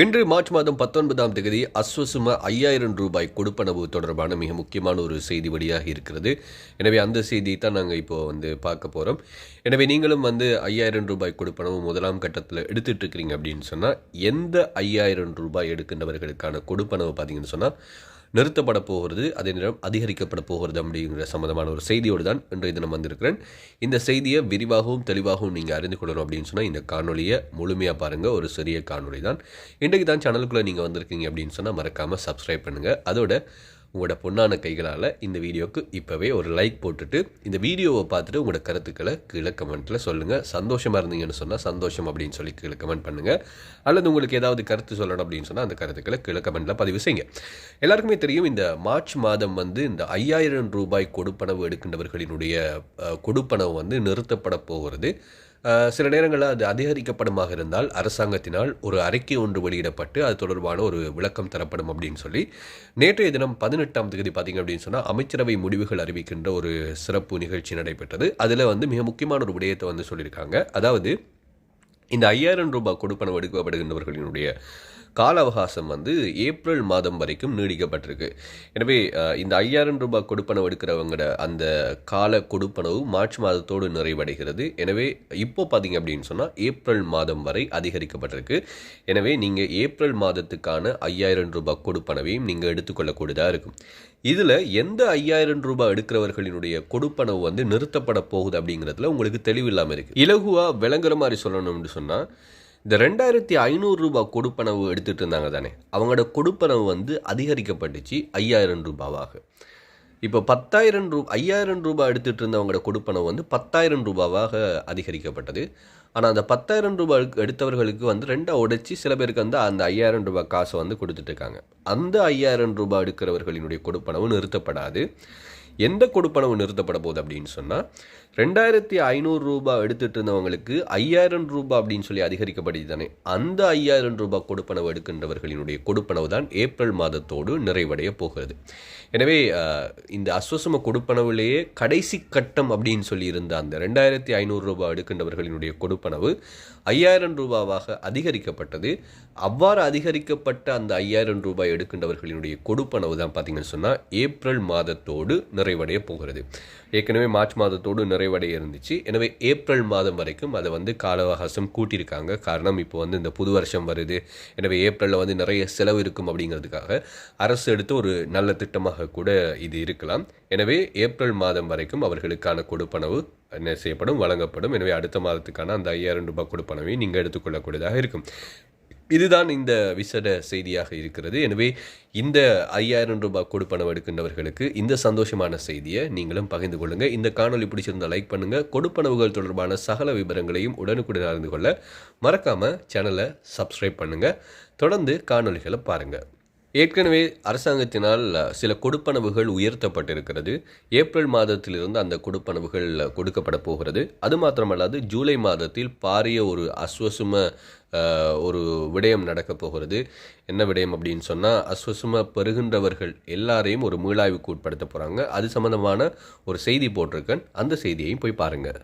இன்று மார்ச் மாதம் 19ஆம் தேதி அஸ்வசும ரூபாய் 5000 கொடுப்பனவு தொடர்பான மிக முக்கியமான ஒரு செய்தி வெளியாக இருக்கிறது. எனவே அந்த செய்தியை தான் நாங்கள் இப்போ பார்க்க போகிறோம். எனவே நீங்களும் ரூபாய் 5000 கொடுப்பனவு முதலாம் கட்டத்தில் எடுத்துட்டு இருக்கிறீங்க அப்படின்னு சொன்னால், எந்த ரூபாய் எடுக்கின்றவர்களுக்கான கொடுப்பனவு பார்த்தீங்கன்னு சொன்னால் நிறுத்தப்பட போகிறது, அதே நேரம் அதிகரிக்கப்பட போகிறது அப்படிங்கிற சம்மந்தமான ஒரு செய்தியோடு தான் இன்றைய தினம் வந்திருக்கிறேன். இந்த செய்தியை விரிவாகவும் தெளிவாகவும் நீங்கள் அறிந்து கொள்ளணும் அப்படின்னு சொன்னால் இந்த காணொலியை முழுமையாக பாருங்கள். ஒரு சிறிய காணொலி தான். இன்றைக்கு தான் சேனலுக்குள்ளே நீங்கள் வந்திருக்கீங்க அப்படின்னு சொன்னால் மறக்காமல் சப்ஸ்கிரைப் பண்ணுங்கள். அதோட உங்களோட பொண்ணான கைகளால் இந்த வீடியோவுக்கு இப்போவே ஒரு லைக் போட்டுட்டு இந்த வீடியோவை பார்த்துட்டு உங்களோட கருத்துக்களை கீழே கமெண்ட்டில் சொல்லுங்கள். சந்தோஷமாக இருந்தீங்கன்னு சொன்னால் சந்தோஷம் அப்படின்னு சொல்லி கீழே கமெண்ட் பண்ணுங்கள். அல்லது உங்களுக்கு ஏதாவது கருத்து சொல்லணும் அப்படின்னு சொன்னால் அந்த கருத்துக்களை கீழே கமெண்ட்டில் பதிவு செய்யுங்க. எல்லாருக்குமே தெரியும், இந்த மார்ச் மாதம் இந்த 5000 ரூபாய் கொடுப்பனவு எடுக்கின்றவர்களினுடைய கொடுப்பனவு நிறுத்தப்பட போகிறது. சில நேரங்களில் அது அதிகரிக்கப்படுமாக இருந்தால் அரசாங்கத்தினால் ஒரு அறிக்கை ஒன்று வெளியிடப்பட்டு அது தொடர்பான ஒரு விளக்கம் தரப்படும் அப்படின்னு சொல்லி நேற்றைய தினம் 18ஆம் தேதி பார்த்தீங்க அப்படின்னு சொன்னால் அமைச்சரவை முடிவுகள் அறிவிக்கின்ற ஒரு சிறப்பு நிகழ்ச்சி நடைபெற்றது. அதில் மிக முக்கியமான ஒரு விடயத்தை சொல்லியிருக்காங்க. அதாவது இந்த 5000 ரூபாய் கொடுப்பனவு எடுக்கப்படுகின்றவர்களினுடைய கால அவகாசம் ஏப்ரல் மாதம் வரைக்கும் நீடிக்கப்பட்டிருக்கு. எனவே இந்த 5000 ரூபாய் கொடுப்பனவு எடுக்கிறவங்களோட அந்த கால கொடுப்பனவு மார்ச் மாதத்தோடு நிறைவடைகிறது. எனவே இப்போ பார்த்தீங்க அப்படின்னு சொன்னால் ஏப்ரல் மாதம் வரை அதிகரிக்கப்பட்டிருக்கு. எனவே நீங்கள் ஏப்ரல் மாதத்துக்கான 5000 ரூபாய் கொடுப்பனவையும் நீங்கள் எடுத்துக்கொள்ளக்கூடியதாக இருக்கும். இதில் எந்த 5000 ரூபாய் எடுக்கிறவர்களினுடைய கொடுப்பனவு நிறுத்தப்பட போகுது அப்படிங்கிறதுல உங்களுக்கு தெளிவில்லாமல் இருக்குது. இலகுவாக விளங்குற மாதிரி சொல்லணும்னு சொன்னால், இந்த 2500 ரூபாய் கொடுப்பனவு எடுத்துகிட்டு இருந்தாங்க தானே, அவங்களோட கொடுப்பனவு அதிகரிக்கப்பட்டுச்சு 5000 ரூபாவாக. இப்போ 5000 ரூபாய் எடுத்துகிட்டு இருந்தவங்களோட கொடுப்பனவு 10,000 ரூபாவாக அதிகரிக்கப்பட்டது. ஆனால் அந்த 10,000 ரூபாய் எடுத்தவர்களுக்கு ரெண்டாக உடைச்சி சில பேருக்கு அந்த 5000 ரூபாய் காசை கொடுத்துட்ருக்காங்க. அந்த 5000 ரூபாய் எடுக்கிறவர்களினுடைய கொடுப்பனவு நிறுத்தப்படாது. எந்த கொடுப்பனவு நிறுத்தப்பட போகுது அப்படின்னு சொன்னால், 2500 ரூபாய் எடுத்துகிட்டு இருந்தவங்களுக்கு 5000 ரூபாய் அப்படின்னு சொல்லி அதிகரிக்கப்படுது தானே, அந்த 5000 ரூபாய் கொடுப்பனவு எடுக்கின்றவர்களினுடைய கொடுப்பனவு தான் ஏப்ரல் மாதத்தோடு நிறைவடைய போகிறது. எனவே இந்த அஸ்வசும கொடுப்பனவுலேயே கடைசி கட்டம் அப்படின்னு சொல்லி இருந்த அந்த 2500 ரூபாய் எடுக்கின்றவர்களினுடைய கொடுப்பனவு 5000 ரூபாவாக அதிகரிக்கப்பட்டது. அவ்வாறு அதிகரிக்கப்பட்ட அந்த 5000 ரூபாய் எடுக்கின்றவர்களினுடைய கொடுப்பனவு தான் பார்த்தீங்கன்னு சொன்னால் ஏப்ரல் மாதத்தோடு நிறைவடைய போகிறது. ஏற்கனவே மார்ச் மாதத்தோடு நிறைவடைய இருந்துச்சு. எனவே ஏப்ரல் மாதம் வரைக்கும் அதை கால அவகாசம் கூட்டியிருக்காங்க. காரணம் இப்போ இந்த புது வருஷம் வருது. எனவே ஏப்ரலில் நிறைய செலவு இருக்கும் அப்படிங்கிறதுக்காக அரசு எடுத்து ஒரு நல்ல திட்டமாக கூட இது இருக்கலாம். எனவே ஏப்ரல் மாதம் வரைக்கும் அவர்களுக்கான கொடுப்பனவு என்ன செய்யப்படும், வழங்கப்படும். எனவே அடுத்த மாதத்துக்கான அந்த 5000 ரூபாய் கொடுப்பனவை நீங்கள் எடுத்துக்கொள்ளக்கூடியதாக இருக்கும். இதுதான் இந்த விசேட செய்தியாக இருக்கிறது. எனவே இந்த 5000 ரூபாய் கொடுப்பனவு எடுக்கின்றவர்களுக்கு இந்த சந்தோஷமான செய்தியை நீங்களும் பகிர்ந்து கொள்ளுங்கள். இந்த காணொலி பிடிச்சிருந்தால் லைக் பண்ணுங்கள். கொடுப்பனவுகள் தொடர்பான சகல விவரங்களையும் உடனுக்குடன் அறிந்து கொள்ள மறக்காமல் சேனலை சப்ஸ்கிரைப் பண்ணுங்கள். தொடர்ந்து காணொலிகளை பாருங்கள். ஏற்கனவே அரசாங்கத்தினால் சில கொடுப்பனவுகள் உயர்த்தப்பட்டிருக்கிறது. ஏப்ரல் மாதத்திலிருந்து அந்த கொடுப்பனவுகள் கொடுக்கப்பட போகிறது. அது மாத்திரமல்லாது ஜூலை மாதத்தில் பாரிய ஒரு அஸ்வசும ஒரு விடயம் நடக்கப் போகிறது. என்ன விடயம் அப்படின்னு சொன்னால், அஸ்வசும பெறுகின்றவர்கள் எல்லாரையும் ஒரு மீளாய்வுக்கு உட்படுத்த போகிறாங்க. அது சம்மந்தமான ஒரு செய்தி போட்டிருக்கேன். அந்த செய்தியையும் போய் பாருங்கள்.